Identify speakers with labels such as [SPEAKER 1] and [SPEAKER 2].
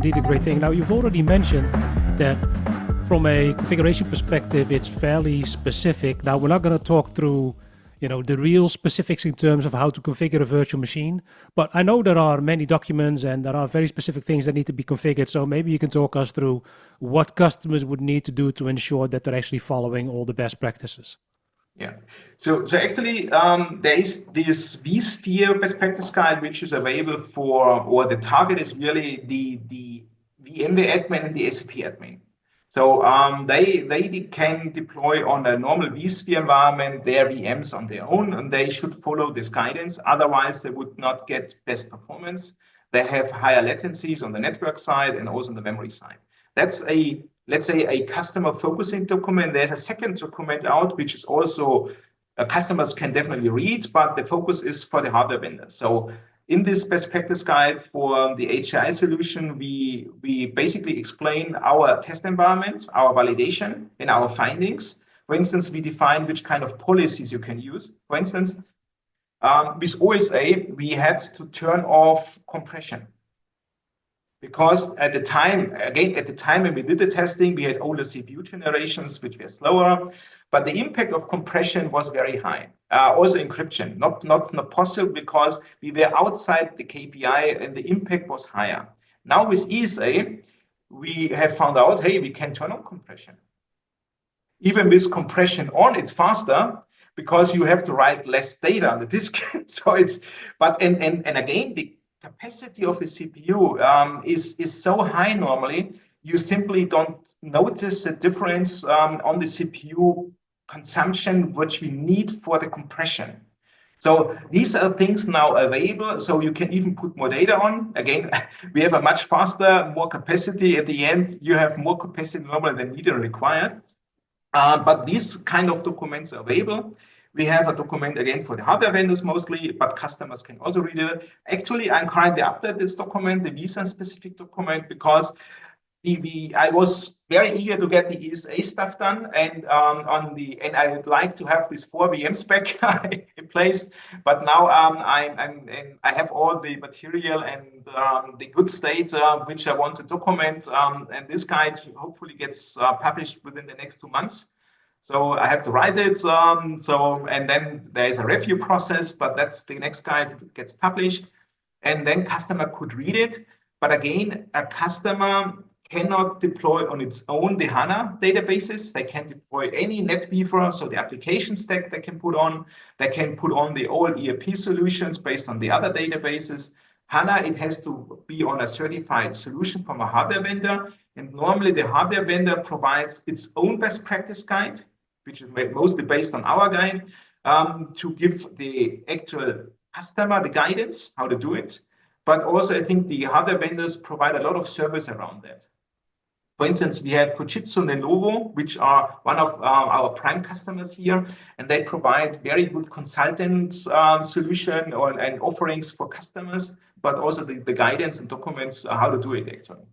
[SPEAKER 1] indeed a great thing. Now, you've already mentioned that from a configuration perspective, it's fairly specific. Now, we're not going to talk through, the real specifics in terms of how to configure a virtual machine, but I know there are many documents and there are very specific things that need to be configured. So maybe you can talk us through what customers would need to do to ensure that they're actually following all the best practices.
[SPEAKER 2] Yeah. So actually, there is this vSphere best practice guide, which is available or the target is really the VMware admin and the SAP admin. So they can deploy on a normal vSphere environment their VMs on their own, and they should follow this guidance. Otherwise, they would not get best performance. They have higher latencies on the network side and also on the memory side. That's let's say a customer focusing document. There's a second document out, which is also customers can definitely read, but the focus is for the hardware vendor. So in this best practice guide for the HCI solution, we basically explain our test environment, our validation, and our findings. For instance, we define which kind of policies you can use. For instance, with OSA, we had to turn off compression. Because at the time when we did the testing, we had older CPU generations, which were slower, but the impact of compression was very high. Also encryption, not possible because we were outside the KPI and the impact was higher. Now with ESA, we have found out, hey, we can turn on compression. Even with compression on, it's faster because you have to write less data on the disk. So and again, the capacity of the CPU is so high normally, you simply don't notice the difference on the CPU consumption, which we need for the compression. So these are things now available, so you can even put more data on. Again, we have a much faster, more capacity. At the end, you have more capacity normally than needed or required. But these kind of documents are available. We have a document again for the hardware vendors mostly, but customers can also read it. Actually, I'm currently updating this document, the vSAN specific document, because I was very eager to get the ESA stuff done, and I would like to have this 4 VM spec in place. But now I have all the material and the good state which I want to document, and this guide hopefully gets published within the next 2 months. So I have to write it. And then there is a review process, but that's the next guide gets published, and then customer could read it. But again, a customer cannot deploy on its own the HANA databases. They can deploy any NetWeaver, so the application stack they can put on. They can put on the old ERP solutions based on the other databases. HANA, it has to be on a certified solution from a hardware vendor. And normally the hardware vendor provides its own best practice guide, which is mostly based on our guide, to give the actual customer the guidance, how to do it. But also I think the hardware vendors provide a lot of service around that. For instance, we have Fujitsu and Lenovo, which are one of our prime customers here, and they provide very good consultant solution and offerings for customers, but also the guidance and documents how to do it actually.